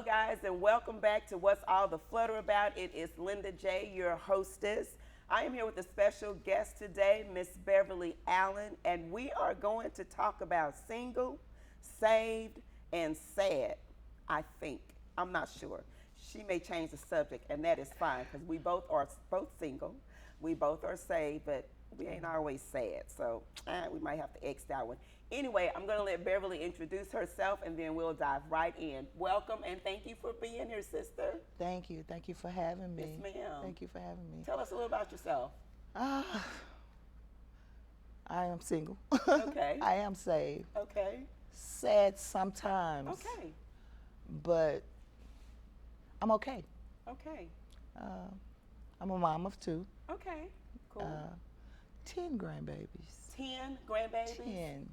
Hello, guys, and welcome back to What's All the Flutter About. It is Linda J., your hostess. I am here with a special guest today, Miss Beverly Allen, and we are going to talk about single, saved, and sad. I think. I'm not sure. She may change the subject, and that is fine because we both are both single. We both are saved, but we ain't always sad, so we might have to X that one. Anyway, I'm going to let Beverly introduce herself, and then we'll dive right in. Welcome, and thank you for being here, sister. Thank you. Thank you for having me. Yes, ma'am. Thank you for having me. Tell us a little about yourself. Ah, I am single. Okay. I am saved. Okay. Sad sometimes. Okay. But I'm okay. Okay. Uh, I'm a mom of two. Okay. Cool. 10 grandbabies. 10 grandbabies? 10.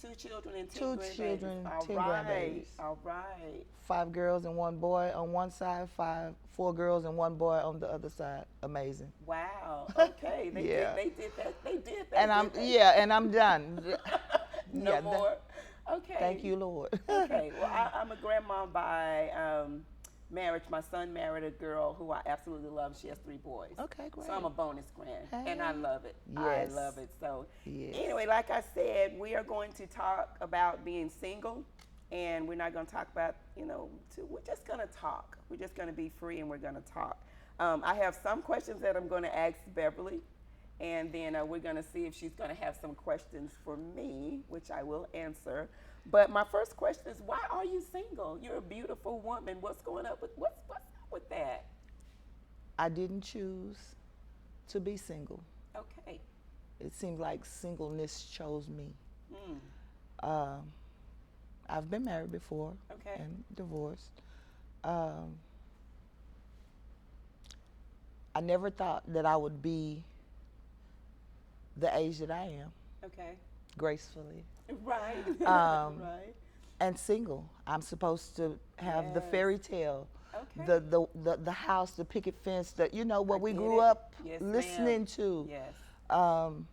2 children and 10 Two grandbabies. children, All 10 right. grandbabies. All right. 5 girls and 1 boy on one side, 4 girls and 1 boy on the other side. Amazing. Wow. Okay. Yeah. They did that. They did that. And I'm done. No Yeah, more. Okay. Thank you, Lord. Okay. Well, I'm a grandma by marriage. My son married a girl who I absolutely love. She has 3 boys. Okay, great. So I'm a bonus grand, and I Hey. love it. Yes. I love it. So Yes. anyway, like I said, we are going to talk about being single, and we're not going to talk about, we're just going to talk. We're just going to be free, and we're going to talk. I have some questions that I'm going to ask Beverly, and then we're going to see if she's going to have some questions for me, which I will answer. But my first question is, why are you single? You're a beautiful woman. What's up with that? I didn't choose to be single. Okay. It seemed like singleness chose me. Mm. I've been married before Okay. and divorced. I never thought that I would be the age that I am, Okay. gracefully, Right. Right. and single. I'm supposed to have the Yes. fairy tale, Okay. the house, the picket fence, what I we get grew it. up Yes, listening ma'am. to. Yes. Um,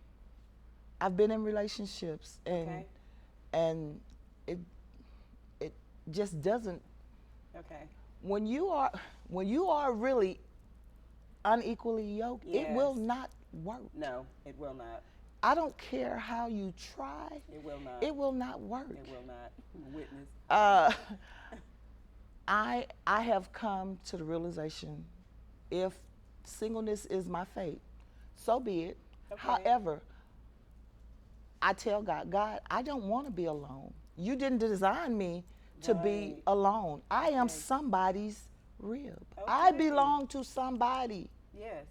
I've been in relationships, Okay. and it just doesn't. Okay. When you are really unequally yoked, it will Yes. not work. No, it will not. I don't care how you try, It will not. it will not work. It will not. Witness. Uh, I have come to the realization, if singleness is my fate, so be it. Okay. However, I tell God, I don't want to be alone. You didn't design me to be Right. alone. I am Okay. somebody's rib. I Okay. belong to somebody. Yes.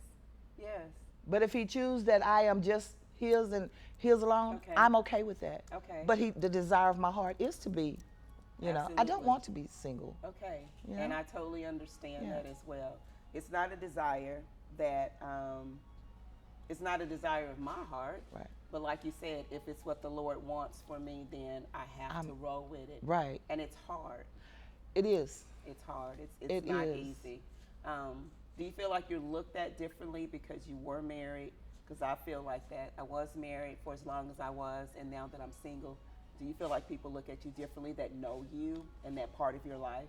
Yes. But if he chooses that I am just his and his alone, Okay. I'm okay with that. Okay. But the desire of my heart is to be, I don't Absolutely. want to be single. Okay. You And know? I totally understand Yeah. that as well. It's not a desire that it's not a desire of my heart. Right. But like you said, if it's what the Lord wants for me, then I have to roll with it. Right. And it's hard. It is. It's hard. It's It not is. easy. Do you feel like you're looked at differently because you were married? Because I feel like that. I was married for as long as I was, and now that I'm single, do you feel like people look at you differently that know you and that part of your life?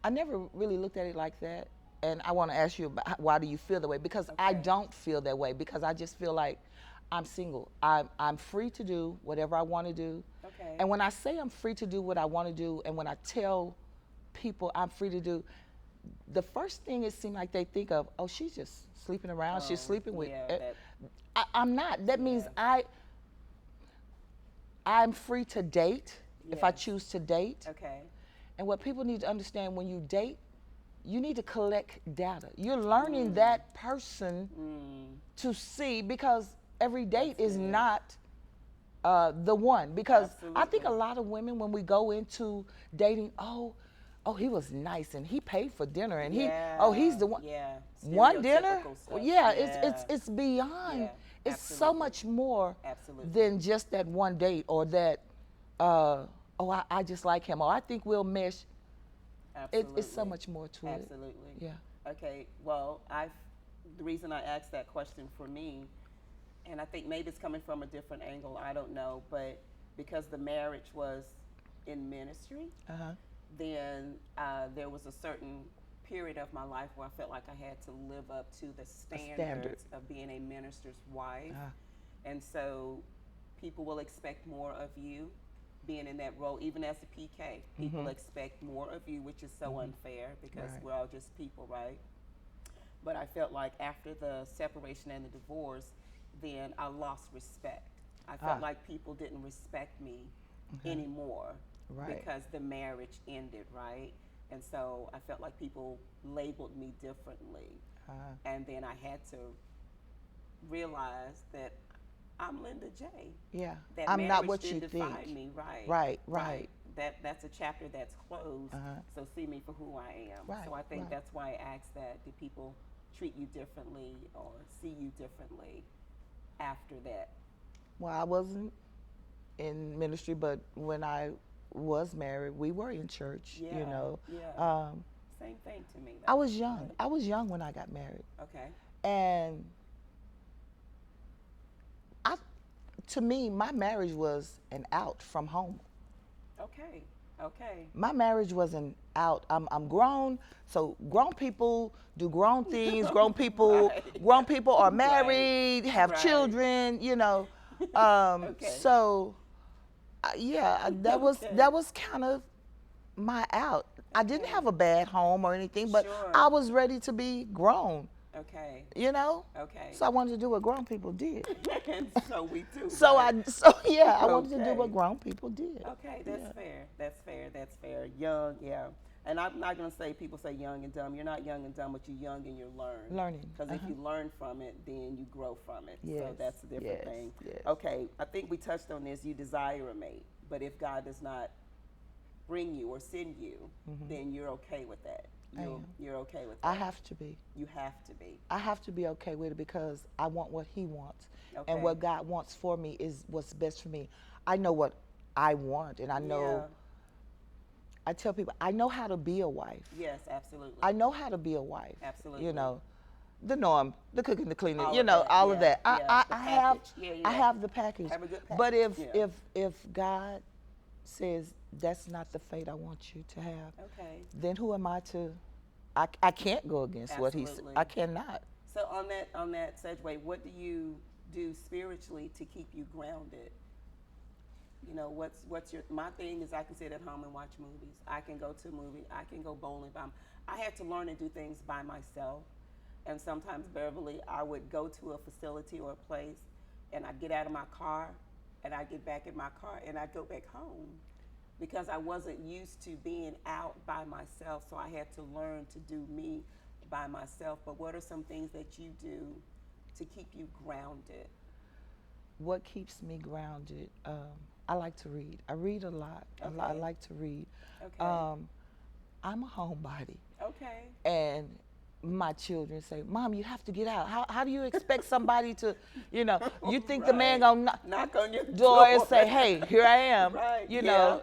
I never really looked at it like that. And I want to ask you about why do you feel that way? Because I Okay. don't feel that way, because I just feel like I'm single. I'm free to do whatever I want to do. Okay. And when I say I'm free to do what I want to do, and when I tell people I'm free to do, the first thing it seems like they think of, oh, she's just sleeping around. She's sleeping with. Yeah, I'm not. That means Yeah. I'm free to date if I Yes. choose to date. okay. And what people need to understand, when you date, you need to collect data. You're learning that person to see, because every date That's is good. not the one. Because I think a Absolutely. lot of women, when we go into dating, oh, he was nice and he paid for dinner and he's the one. Yeah. One dinner? Stereotypical stuff. Yeah, Yeah. it's beyond. Yeah, It's so absolutely. much more Absolutely. than just that one date, or that I just like him, or I think we'll mesh. Absolutely. It's so much more to it. Absolutely. Yeah. Okay. Well, the reason I asked that question for me, and I think maybe it's coming from a different angle. I don't know, but because the marriage was in ministry, Uh-huh. then there was a certain period of my life where I felt like I had to live up to the A standard. standards of being a minister's wife. Uh, And so people will expect more of you being in that role, even as a PK. People expect more of you, which is so unfair because Right. we're all just people, right? But I felt like after the separation and the divorce, then I lost respect. I felt Ah. like people didn't respect me Okay. anymore Right. because the marriage ended, right? And so I felt like people labeled me differently. Uh, And then I had to realize that I'm Linda J. yeah. That I'm not marriage what didn't you define think. me, right? Right, right. That's a chapter that's closed. Uh-huh. So see me for who I am. Right, So I think right. that's why I asked that. Do people treat you differently or see you differently after that? Well, I wasn't in ministry, but when I was married, we were in church, Yeah, you know. yeah. Same thing to me. I Though. was young. I was young when I got married. Okay. And I, to me, my marriage was an out from home. Okay. Okay. My marriage wasn't out. I'm grown, so grown people do grown things. Right. Grown people are Right. married, have Right. children, you know. Okay. So yeah, Okay. that was kind of my out. I didn't Okay. have a bad home or anything, but Sure. I was ready to be grown, Okay. you know. Okay. So I wanted to do what grown people did. And so we do. So right? yeah, I wanted to do Okay. what grown people did. Okay, that's Yeah. fair. That's fair. That's fair. Young, yeah. And I'm not gonna say people say young and dumb. You're not young and dumb, but you're young and you're Learning. Because if you learn from it, then you grow from it. So Yes, that's a different yes, thing. yes. Okay, I think we touched on this. You desire a mate, but if God does not bring you or send you, then you're okay with that. I am. You're okay with that. I have to be. You have to be. I have to be okay with it because I want what he wants. Okay. And what God wants for me is what's best for me. I know what I want, and I know, I tell people, I know how to be a wife. Yes, absolutely. I know how to be a wife. Absolutely. You know, the norm, the cooking, the cleaning, All you of know, that, all yeah, of that. yeah, the I have, package. Yeah, I yeah. have the package. Have a good But package, yeah. if God says that's not the fate I want you to have, Okay. then who am I to? I can't go against what he said. Absolutely. I cannot. So on that segue, what do you do spiritually to keep you grounded? You know, what's your my thing is I can sit at home and watch movies. I can go to a movie. I can go bowling. I had to learn to do things by myself. And sometimes Beverly, I would go to a facility or a place, and I'd get out of my car, and I'd get back in my car, and I'd go back home because I wasn't used to being out by myself. So I had to learn to do me by myself. But what are some things that you do to keep you grounded? What keeps me grounded? I like to read. I read a lot. I Okay. like to read. Okay. I'm a homebody, Okay. and my children say, "Mom, you have to get out. How do you expect somebody to, you know, you think the man Right. gonna Knock on your door and say, hey, here I am, Right, you yeah. know,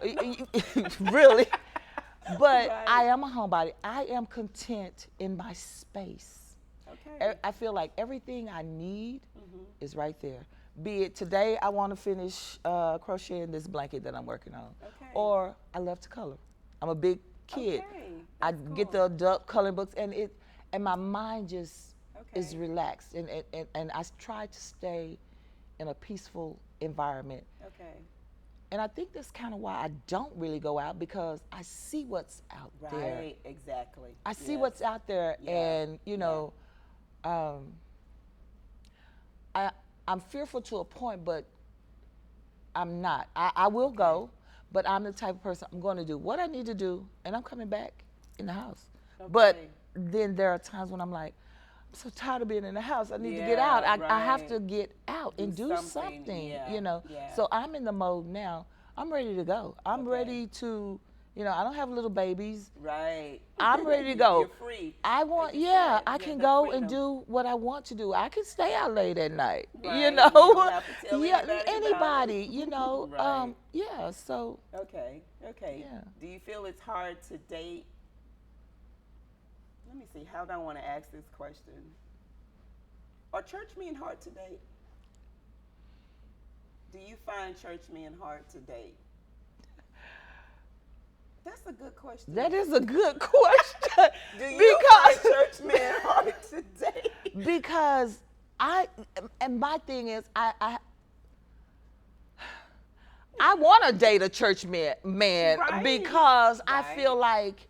really. But Right. I am a homebody. I am content in my space. Okay. I feel like everything I need is right there. Be it today, I want to finish crocheting this blanket that I'm working on, Okay. or I love to color. I'm a big kid. Okay, I that's get cool. the adult coloring books, and my mind just is Okay. relaxed, and I try to stay in a peaceful environment. Okay. And I think that's kind of why I don't really go out, because I see what's out there. Right. Exactly. I see Yes. what's out there, Yeah. and you know, I'm fearful to a point, but I'm not. I will go, but I'm the type of person, I'm going to do what I need to do, and I'm coming back in the house. But Okay. then there are times when I'm like, I'm so tired of being in the house. I need to get Yeah, out. I have right. to get out and Do do something, something, yeah, you know. yeah. So I'm in the mode now. I'm ready to go. I'm Okay. ready to, you know, I don't have little babies. Right. I'm ready to go. You're free. I want, Like you yeah, said, I you can have the go and freedom. do what I want to do. I can stay out late at night, you Right. know. You don't have to tell Yeah, anybody about it. anybody, you know. Right. Yeah, so Okay. Okay. Yeah. Do you feel it's hard to date? Let me see. How do I want to ask this question? Are church men hard to date? Do you find church men hard to date? That's a good question. That is a good question. Do you find because church men hard today? because I and my thing is I want to date a church man Right. because I Right. feel like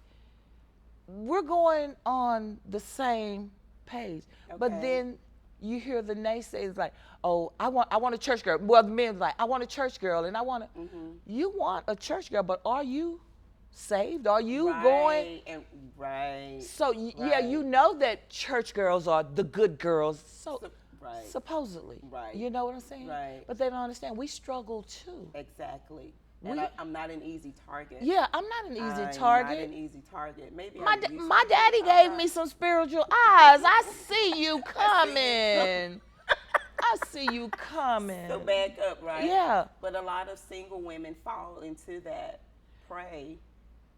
we're going on the same page. But Okay. then you hear the naysayers like, "Oh, I want a church girl." Well, the men's like, "I want a church girl," and I want to. You want a church girl, but are you saved? Are you going? Right. And right. So yeah, you know that church girls are the good girls. So Right. supposedly, Right. you know what I'm saying? Right. But they don't understand. We struggle too. Exactly. And I'm not an easy target. Yeah, I'm not an easy I'm target. not an easy target. Maybe My I used my to be. daddy gave me some spiritual eyes. I see you coming. I see you coming. So back up, right? Yeah. But a lot of single women fall into that prey,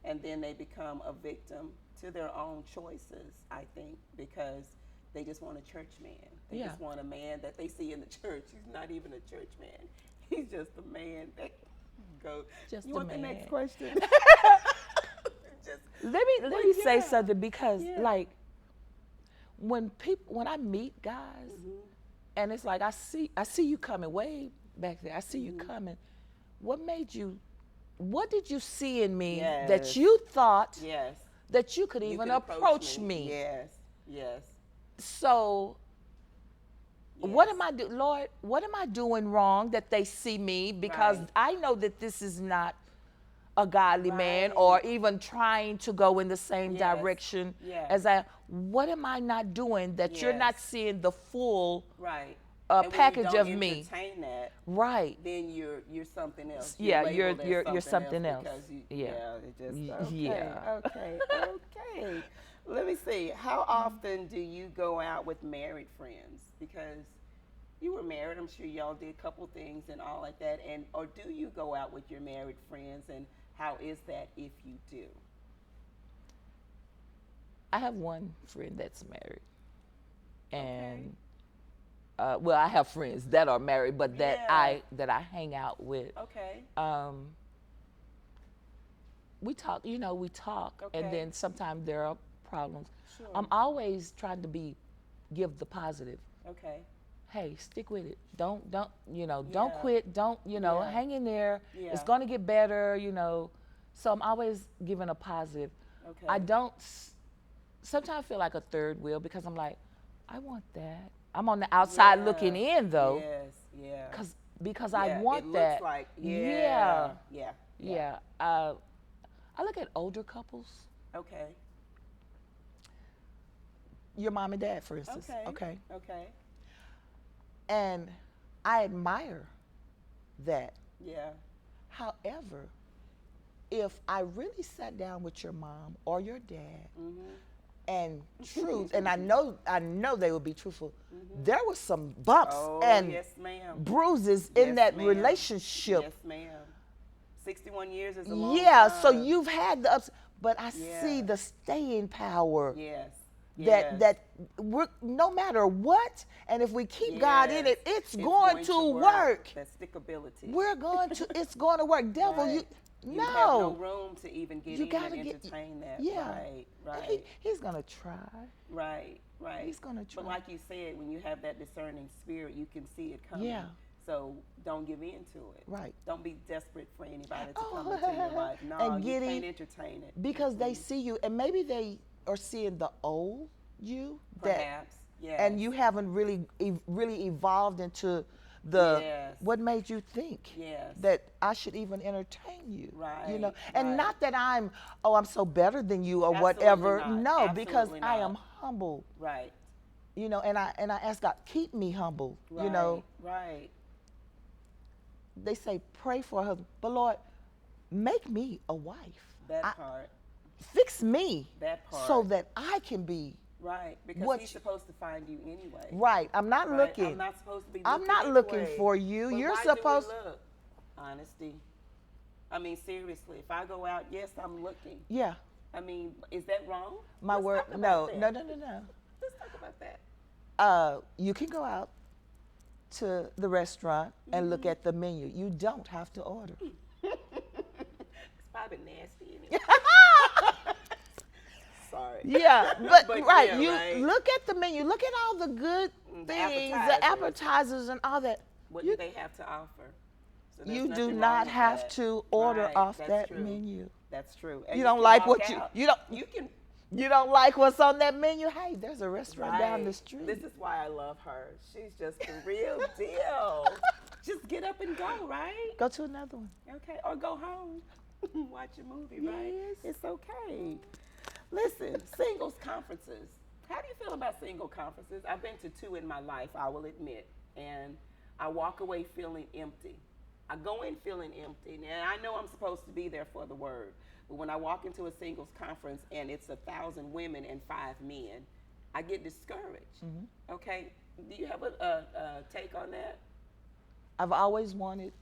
and then they become a victim to their own choices, I think, because they just want a church man. They Yeah. just want a man that they see in the church. He's not even a church man. He's just a man that goes. Just you a want the man. next question? Just, Let me say yeah. something because Yeah. like when I meet guys and it's like I see you coming way back there. I see you coming. What did you see in me Yes. that you thought yes. that you could You even can approach me? Yes. Yes. So Yes. what am I doing, Lord? What am I doing wrong that they see me? Because Right. I know that this is not a godly man Right. or even trying to go in the same Yes. direction Yes. as I. What am I not doing that you're not Yes. seeing the full Right. package and when of you don't me? entertain that, right? then you're something else. Yeah, labeled as you're something else. because you, Yeah. it just Yeah. okay. Let me see. How often do you go out with married friends? Because you were married. I'm sure y'all did a couple things and all like that. And or do you go out with your married friends? And how is that if you do? I have one friend that's married, and well, I have friends that are married, but that Yeah. I hang out with. Okay. We talk, we talk, Okay. and then sometimes there are problems. Sure. I'm always trying to give the positive. Okay. Hey, stick with it. Don't don't Yeah. quit. Don't Yeah. hang in there. Yeah. It's going to get better. So I'm always giving a positive. Okay. I don't. Sometimes I feel like a third wheel because I'm like, I want that. I'm on the outside Yeah. looking in though, Yes. Yeah. because Yeah, I want it that. looks like Yeah. Yeah. Yeah. I look at older couples. Okay. Your mom and dad, for instance. Okay. Okay. And I admire that. Yeah. However, if I really sat down with your mom or your dad and truth, and I know they would be truthful, there was some bumps Oh, and yes, ma'am. bruises Yes, in that ma'am. relationship. Yes, ma'am. 61 years is a long Yeah, time. so you've had the ups, but I Yeah. see the staying power. Yes. That that we're no matter what, and if we keep God in it, it's going to work. That stickability. We're going to. It's going to work. Devil, Right. you have no room to even get You in gotta and get- entertain that. Yeah. Right. And Right. he's gonna try. Right. Right. He's gonna try. But like you said, when you have that discerning spirit, you can see it coming. Yeah. So don't give in to it. Right. Don't be desperate for anybody to Oh, come into your life. No, and you getting- can't entertain it. Because they see you, and maybe they are seeing the old you Perhaps. Yes. and you haven't really evolved into the Yes. what made you think Yes. that I should even entertain you. Right, And right. not that I'm so better than you or Absolutely whatever. not. No, because Absolutely I not. am humble. Right. And I ask God, keep me humble. Right. Right. They say pray for a husband, but Lord, make me a wife. That I- part. Fix me That part. so that I can be Right. Because what he's you- supposed to find you anyway. right. I'm not Right? looking. I'm not supposed to be I'm looking not looking anyway. for you. But You're why supposed- do we look? Honesty. I mean, seriously, if I go out, yes, I'm looking. Yeah. I mean, is that wrong? My Let's word. talk about No. that. No. Let's talk about that. You can go out to the restaurant and look at the menu. You don't have to order. It's by been nasty anyway. Sorry. Yeah, but, But right, yeah, you right. look at the menu, look at all the good The things, appetizers. the appetizers and all that. What You, do they have to offer? So there's you do nothing wrong not with have that. to order Right, off that's that true. menu. That's true. And You you don't can like walk what out. you can you don't like what's on that menu. Hey, there's a restaurant down the right. street. This is why I love her. She's just the real deal. Just get up and go, right? Go to another one. Okay, or go home. Watch a movie, right? Yes. It's okay. Listen, singles conferences. How do you feel about single conferences? I've been to 2 in my life, I will admit, and I walk away feeling empty. I go in feeling empty, and I know I'm supposed to be there for the word, but when I walk into a singles conference and it's 1,000 women and 5 men, I get discouraged. Okay, do you have a take on that? I've always wanted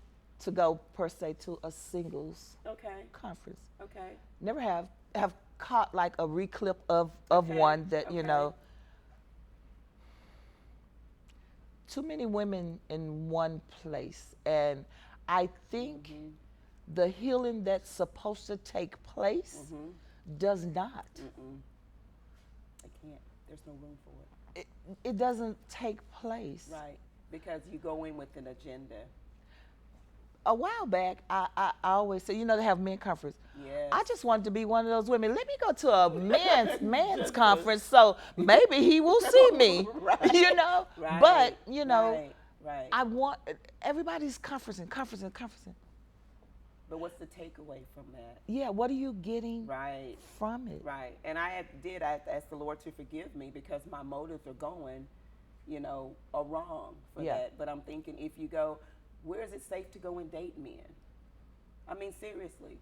to go per se to a singles Okay, conference. okay, Never have caught like a reclip of Okay, one that okay. too many women in one place, and I think the healing that's supposed to take place does not. I can't. There's no room for it. It doesn't take place. Right, because you go in with an agenda. A while back, I always say, they have men conference. Yes. I just wanted to be one of those women. Let me go to a man's conference so maybe he will see me. Right. Right. But right. I want everybody's conferencing. But what's the takeaway from that? Yeah, what are you getting Right. from it? Right. And I asked the Lord to forgive me because my motives are going, are wrong for Yeah. that. But I'm thinking, if you go, where is it safe to go and date men? I mean, seriously.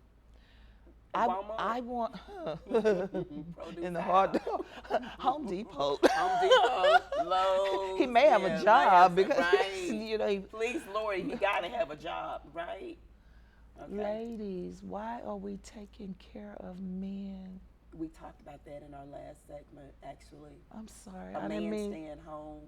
Walmart? I want Produce in the aisle. hard Home Depot. Home Depot, Lowe's. He may have a yeah, job right, because right. Please, Lord, he gotta have a job, right? Okay. Ladies, why are we taking care of men? We talked about that in our last segment, actually. I'm sorry, A I man didn't mean staying home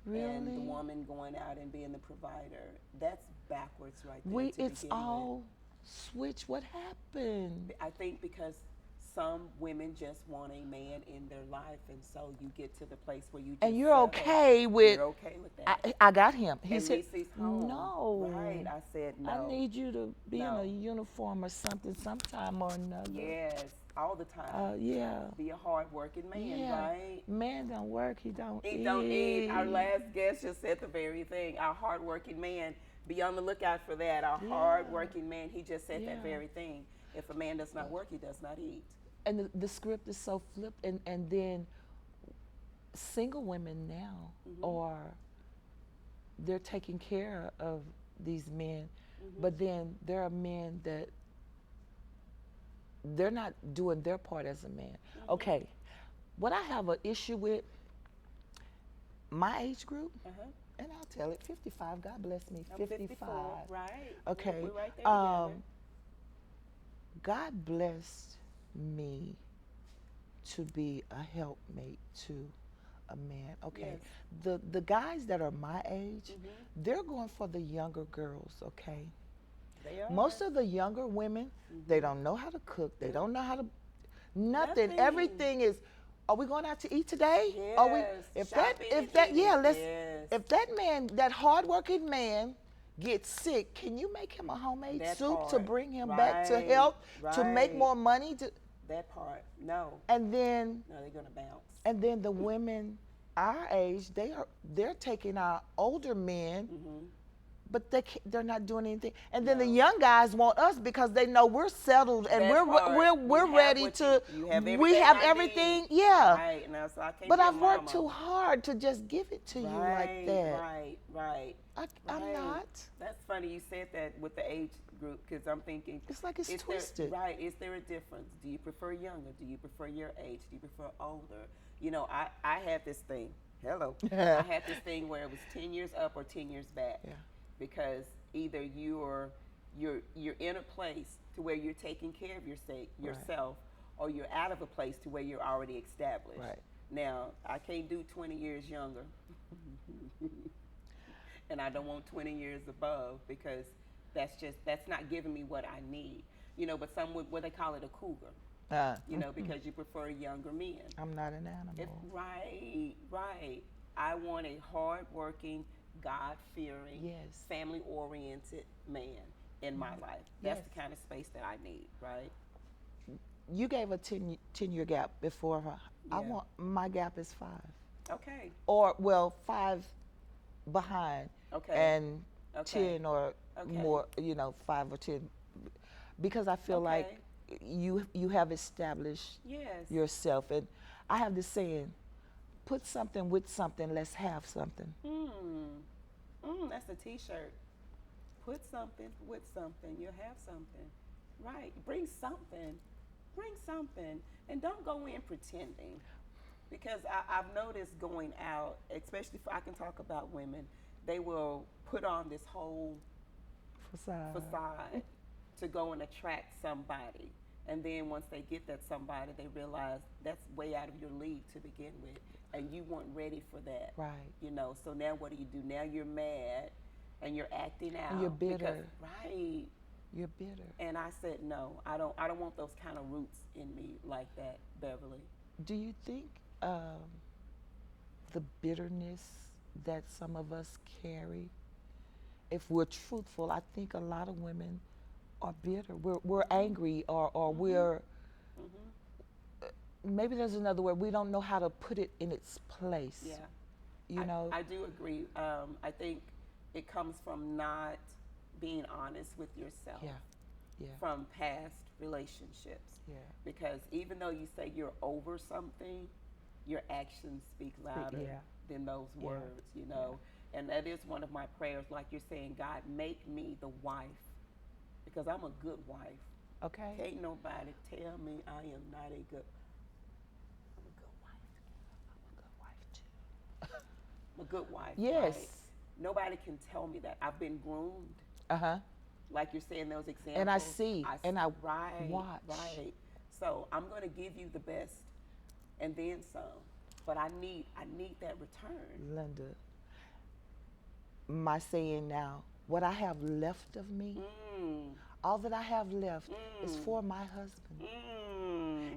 really. and the woman going out and being the provider. That's backwards right there. It's all switch. What happened? I think because some women just want a man in their life, and so you get to the place where you just And you're settle. okay with. You're okay with that. I got him. He At said, least he's home. "No, Right. I said no. I need you to be No. in a uniform or something, sometime or another." Yes, all the time. Yeah. Be a hard-working man, Yeah. right? Man don't work. He don't He eat. don't eat. Our last guest just said the very thing. Our hard-working man. Be on the lookout for that. Our hard-working man. He just said that Yeah. very thing. If a man does not work, he does not eat. And the script is so flipped, and then single women now are they're taking care of these men, but then there are men that they're not doing their part as a man. Okay, what I have an issue with my age group, and I'll tell it, 55. God bless me, I'm 55. Right. Okay. We're right there together. God blessed me to be a helpmate to a man. Okay. Yes. The guys that are my age, they're going for the younger girls, okay? They are. Most of the younger women, they don't know how to cook. They don't know how to nothing. Nothing. Everything is, are we going out to eat today? Are we Yes. if that yeah, let's Yes. if that man, that hardworking man gets sick, can you make him a homemade That soup to part. bring him back to Right, health, to make right. more money to That part. No. and then No, they're gonna bounce. the women our age, they're taking our older men, but they're not doing anything. And then the young guys want us because they know we're settled and That part. we're You have ready what to. you have we everything have I everything, need. yeah. Right. Now, so I can't But be a I've worked mama. too hard to just give it to you like that. Right. I'm Right. not. That's funny you said that with the age group because I'm thinking. It's like it's is twisted. There, right. Is there a difference? Do you prefer younger? Do you prefer your age? Do you prefer older? I had this thing. Hello. I had this thing where it was 10 years up or 10 years back. Yeah. Because either you're in a place to where you're taking care of yourself, or you're out of a place to where you're already established. Right. Now, I can't do 20 years younger. And I don't want 20 years above because that's not giving me what I need. you know, but some would, what they call it, a cougar, you know, because you prefer younger men. I'm not an animal. Right, right. I want a hard-working, God-fearing, Yes. family-oriented man in my life. That's Yes. the kind of space that I need, right? You gave a 10-year gap before her. I Yeah. want, my gap is 5. Okay, Or, well, 5 behind. Okay. And Okay. 10 or Okay. more, you know, 5 or 10. Because I feel Okay. like you have established yes. yourself. And I have this saying, put something with something, let's have something. That's a T-shirt. Put something with something, you'll have something. Right. Bring something. Bring something. And don't go in pretending. Because I've noticed going out, especially I can talk about women, they will put on this whole facade to go and attract somebody. And then once they get that somebody, they realize that's way out of your league to begin with. And you weren't ready for that. Right. You know, so now what do? Now you're mad and you're acting out. And you're bitter. Because, right. You're bitter. And I said, no, I don't want those kind of roots in me like that, Beverly. Do you think the bitterness that some of us carry, if we're truthful, I think a lot of women are bitter. We're angry, or we're, maybe there's another word, we don't know how to put it in its place. Yeah. You know? I do agree. I think it comes from not being honest with yourself. Yeah. Yeah. From past relationships. Yeah. Because even though you say you're over something, your actions speak louder than those words, you know. And that is one of my prayers, like you're saying, God, make me the wife, because I'm a good wife. Okay. Can't nobody tell me I am not a good. I'm a good wife. I'm a good wife. Yes. Right? Nobody can tell me that. I've been groomed. Like you're saying, those examples. And I see, and I right, watch. Right. So I'm going to give you the best, and then some. But I need that return. Linda, my saying now, what I have left of me, all that I have left is for my husband.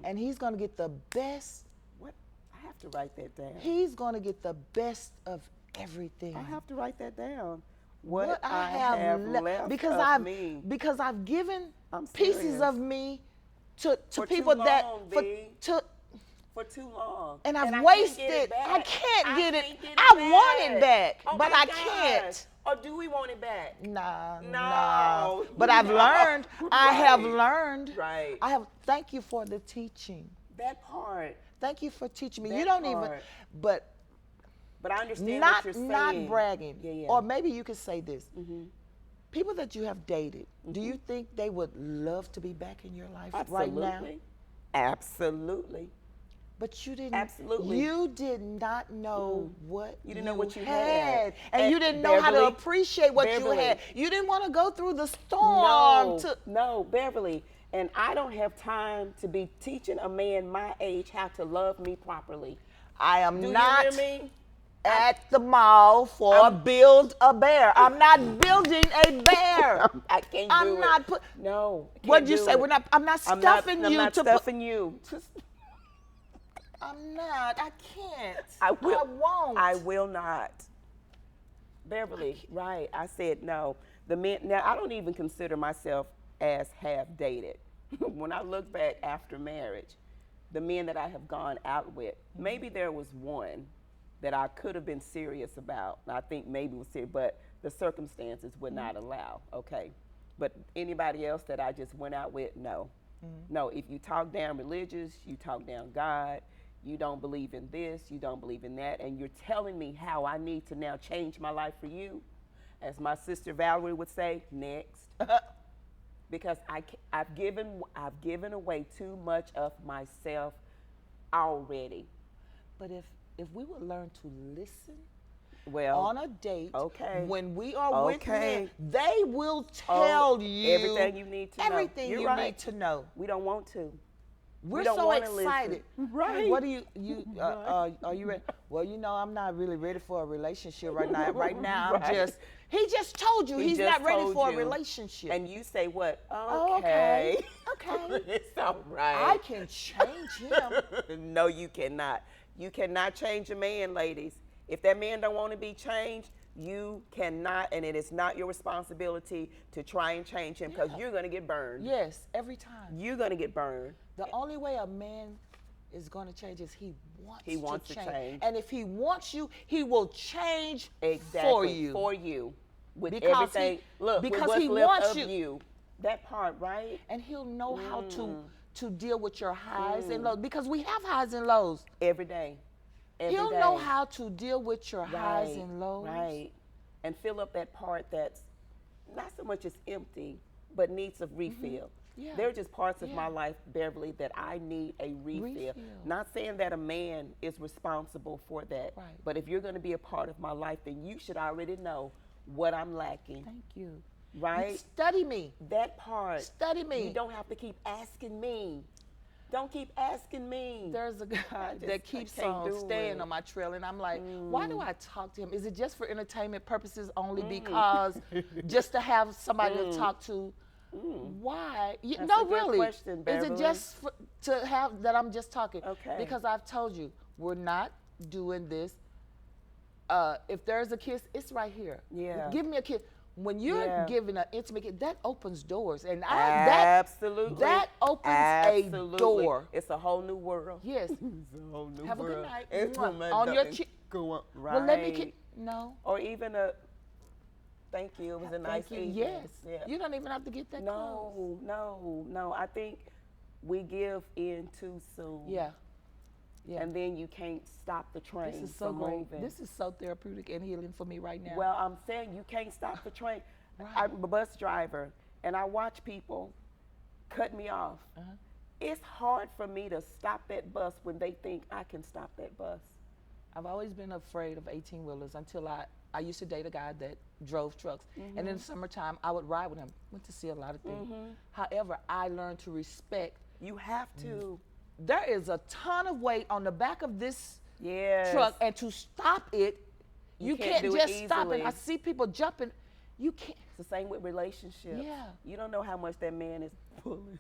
And he's going to get the best. What? I have to write that down. He's going to get the best of everything. I have to write that down. What I have left because I've given pieces of me to people that for too long. And I've wasted. I can't get it. I want it back, but I can't. Or do we want it back? No. But I've learned. I have learned. Right. I have. Thank you for the teaching. That part. Thank you for teaching me. That You don't part. even. But I understand what you're saying. Not bragging. Yeah. Or maybe you could say this. People that you have dated, do you think they would love to be back in your life right now? Absolutely. But you didn't. Absolutely. You did not know what you didn't know what you had. And you didn't know how to appreciate what you had. You didn't want to go through the storm. No, Beverly. And I don't have time to be teaching a man my age how to love me properly. I am Do not you hear me? at the mall for build a bear. I'm not building a bear. I can't do it. I'm not put. No. What'd you say? I'm not stuffing you. I'm not stuffing you. I'm not. I can't. I won't. I will not. Beverly, right. I said no. The men, now I don't even consider myself as half dated. When I look back after marriage, the men that I have gone out with, maybe there was one that I could have been serious about. I think maybe was serious, but the circumstances would not allow. Okay. But anybody else that I just went out with, no. No, if you talk down religious, you talk down God, you don't believe in this, you don't believe in that, and you're telling me how I need to now change my life for you, as my sister Valerie would say, next. Because I've given away too much of myself already. But if we would learn to listen on a date, when we are with men, they will tell you everything you need to know. Everything you need to know. We don't want to. We're don't so wanna listen. excited. Right. Hey, what do are you ready? Well, I'm not really ready for a relationship right now. Right now, Right. he just told you He he's just not ready told for a you. relationship. And you say what? Oh, Okay. okay. It's all right. I can change him. No, you cannot. You cannot change a man, ladies. If that man don't want to be changed, you cannot, and it is not your responsibility to try and change him because Yeah. you're going to get burned. Yes, every time. You're going to get burned. The only way a man is going to change is he wants to to change. change. And if he wants you, he will change Exactly. for you. With Because everything. Look, because with what's he left wants of you. That part, right? And he'll know how to deal with your highs and lows, because we have highs and lows. Every day. Every He'll day. know how to deal with your highs Right, and lows. Right. And fill up that part that's not so much as empty, but needs a refill. Yeah. There are just parts of Yeah. my life, Beverly, that I need a refill. Not saying that a man is responsible for that. Right. But if you're going to be a part of my life, then you should already know what I'm lacking. Thank you. Right? Study me. That part. Study me. You don't have to keep asking me. Don't keep asking me. There's a guy that keeps can't on do staying it. on my trail, and I'm like, why do I talk to him? Is it just for entertainment purposes only because just to have somebody to talk to? Why? That's No, a good really. question, Is it Beverly. just to have that I'm just talking? Okay. Because I've told you, we're not doing this. If there's a kiss, it's right here. Yeah. Give me a kiss. When you're Yeah. giving an intimate kiss, that opens doors, and Absolutely. that opens Absolutely. a door. It's a whole new world. Yes. It's a whole new Have a world. good night. It's Mwah. gonna On your nothing cheek. go on. Right. Well, let me kiss. No. Or even a thank you. It was a nice Thank you. evening. Yes. Yeah. You don't even have to get that close. No. I think we give in too soon. Yeah. Yeah. And then you can't stop the train This is so from great. moving. This is so therapeutic and healing for me right now. Well, I'm saying you can't stop the train. Right. I'm a bus driver, and I watch people cut me off. It's hard for me to stop that bus when they think I can stop that bus. I've always been afraid of 18-wheelers until I used to date a guy that drove trucks. And in the summertime, I would ride with him. Went to see a lot of things. However, I learned to respect. You have to. There is a ton of weight on the back of this Yes. truck, and to stop it, you can't can't do it just stop it. easily. I see people jumping. You can't. It's the same with relationships. Yeah. You don't know how much that man is pulling.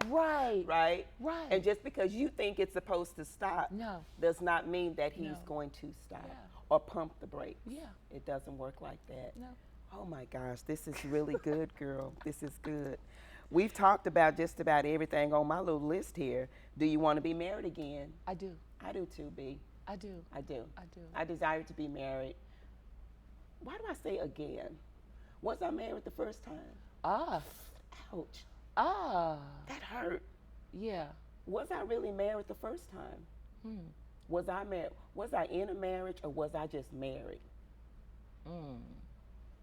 Right. Right? Right. And just because you think it's supposed to stop No. does not mean that he's No. going to stop Yeah. or pump the brakes. Yeah. It doesn't work like that. No. Oh my gosh, this is really good, girl. This is good. We've talked about just about everything on my little list here. Do you want to be married again? I do. I do too, B. I do. I do. I do. I desire to be married. Why do I say again? Was I married the first time? Ah. Ouch. Ah. That hurt. Yeah. Was I really married the first time? Was I married? Was I in a marriage or was I just married?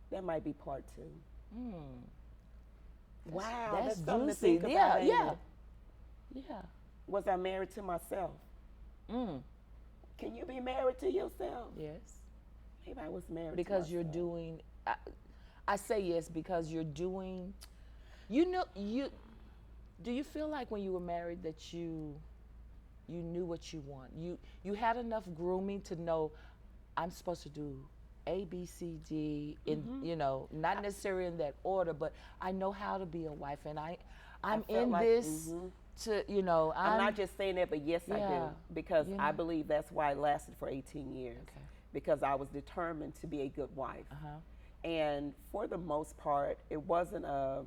That might be part two. Wow, that's something to think juicy. about. ain't Yeah. it? Yeah. Was I married to myself? Can you be married to yourself? Yes. Maybe I was married Because to you're myself. doing. I say yes because you're doing. You. Do you feel like when you were married that you knew what you want? You had enough grooming to know I'm supposed to do A, B, C, D, in not necessarily in that order, but I know how to be a wife, and I'm felt in like- this to I'm not just saying that, but yes, I Yeah, do. Because you I know. believe that's why it lasted for 18 years. Okay. Because I was determined to be a good wife. Uh-huh. And for the most part, it wasn't a,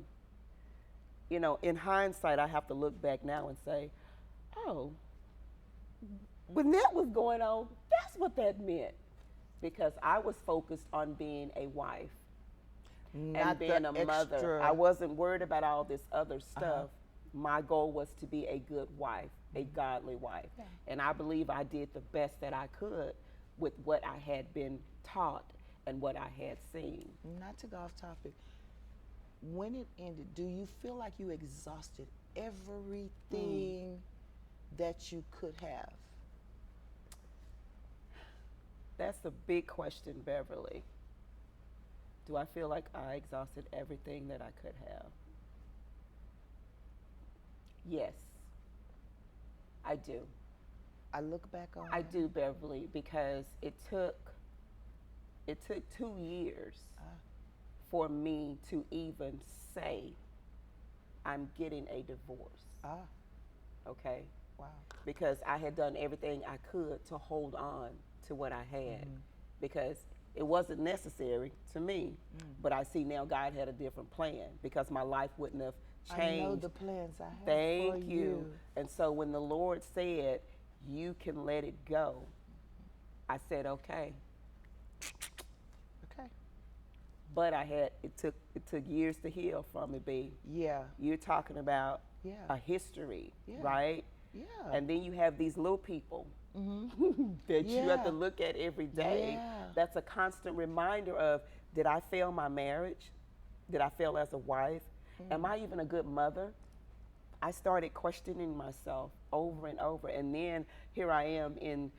in hindsight, I have to look back now and say, oh, when that was going on, that's what that meant. Because I was focused on being a wife Not and being the a mother. extra- I wasn't worried about all this other stuff. My goal was to be a good wife, a godly wife. Yeah. And I believe I did the best that I could with what I had been taught and what I had seen. Not to go off topic. When it ended, do you feel like you exhausted everything that you could have? That's a big question, Beverly. Do I feel like I exhausted everything that I could have? Yes, I do. I look back on I it. do, Beverly, because it took 2 years Ah, for me to even say I'm getting a divorce. ah, Okay, wow. because I had done everything I could to hold on to what I had Mm-hmm. because it wasn't necessary to me. Mm. But I see now God had a different plan because my life wouldn't have I know changed. the plans I have for Thank you. you. And so when the Lord said, you can let it go, I said, okay. Okay. But it took years to heal from it, B. Yeah. You're talking about Yeah. a history, Yeah. right? Yeah. And then you have these little people Mm-hmm. that you have to Yeah. look at every day. Yeah. That's a constant reminder of, did I fail my marriage? Did I fail as a wife? Am I even a good mother? I started questioning myself over and over, and then here I am in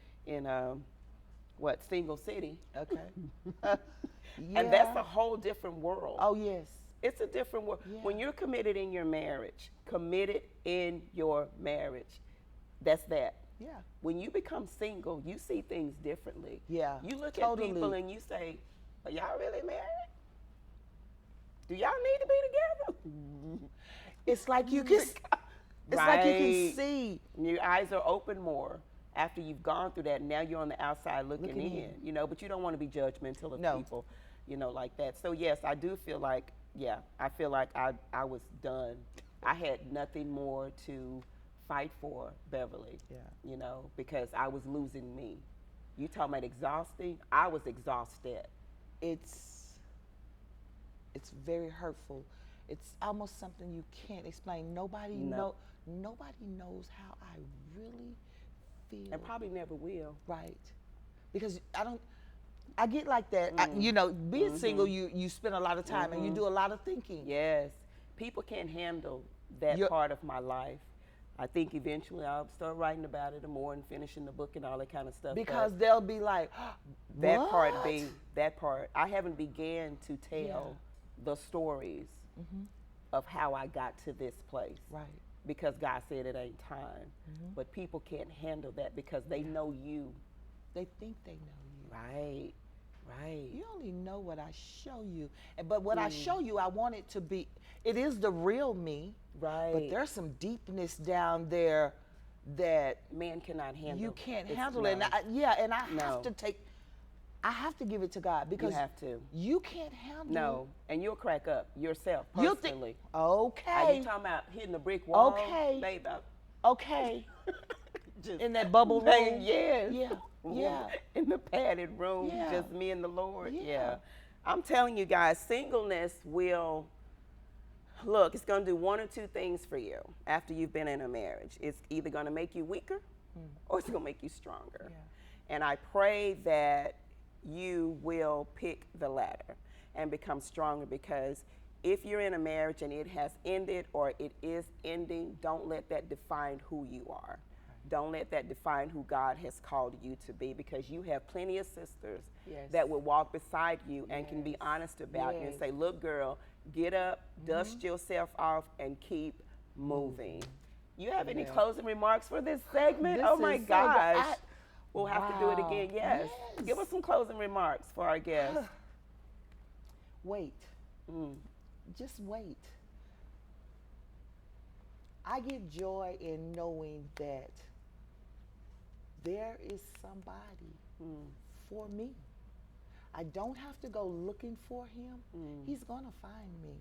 what, Single City, Okay. and that's Yeah. a whole different world. Oh yes. It's a different world. Yeah. When you're committed in your marriage, that's that. Yeah. When you become single, you see things differently. Yeah. You look at Totally. people and you say, are y'all really married? Do y'all need to be together? It's like you can. It's like you can Right. see. Your eyes are open more after you've gone through that. Now you're on the outside looking Looking in, in. but you don't want to be judgmental of No. people, like that. So yes, I do feel like, yeah, I feel like I was done. I had nothing more to fight for, Beverly, Yeah. because I was losing me. You talking about exhausting? I was exhausted. It's it's very hurtful. It's almost something you can't explain. No. Nobody knows how I really feel. And probably never will. Right. Because I get like that. Being single, you spend a lot of time and you do a lot of thinking. Yes. People can't handle that You're- part of my life. I think eventually I'll start writing about it more and finishing the book and all that kind of stuff. Because but they'll be like, that what? part, that part, I haven't began to tell the stories of how I got to this place. Right. Because God said it ain't time. But people can't handle that because they know you. They think they know you. Right. Right. You only know what I show you. But what I show you, I want it to be, it is the real me. Right. But there's some deepness down there that Man cannot handle. you can't It's- handle no. it. And I No. have to give it to God because You have to. you can't handle. No, and you'll crack up yourself You'll personally. think, Are okay, you talking about hitting a brick wall? Okay. Babe, okay, just in that bubble bang, room. yes. Yeah, yeah. In the padded room, Yeah. just me and the Lord. Yeah. Yeah. I'm telling you guys, singleness will, look, it's going to do one or two things for you after you've been in a marriage. It's either going to make you weaker or it's going to make you stronger. Yeah. And I pray that you will pick the latter and become stronger, because if you're in a marriage and it has ended or it is ending, don't let that define who you are. Don't let that define who God has called you to be, because you have plenty of sisters Yes. that will walk beside you and can be honest about you and Yes. say, look, girl, get up, dust yourself off, and keep moving. You have any Yeah. closing remarks for this segment? This Oh my is so good. gosh. We'll have to do it Wow. again. Yes. Yes. Give us some closing remarks for our guests. Wait. Just wait. I get joy in knowing that there is somebody for me. I don't have to go looking for him. He's going to find me.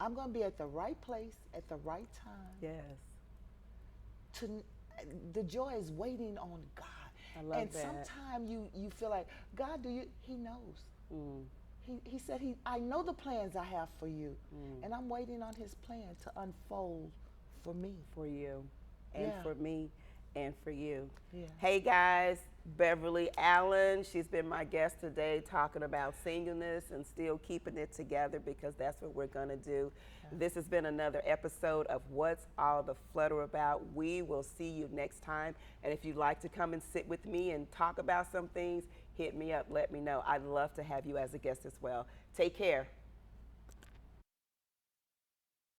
I'm going to be at the right place at the right time. Yes. The joy is waiting on God. I love and that. sometimes you feel like, God, he knows. He said, I know the plans I have for you, and I'm waiting on his plan to unfold for me. For you and Yeah. for me and for you. Yeah. Hey guys, Beverly Allen, she's been my guest today talking about singleness and still keeping it together, because that's what we're going to do. This has been another episode of What's All the Flutter About. We will see you next time. And if you'd like to come and sit with me and talk about some things, hit me up, let me know. I'd love to have you as a guest as well. Take care.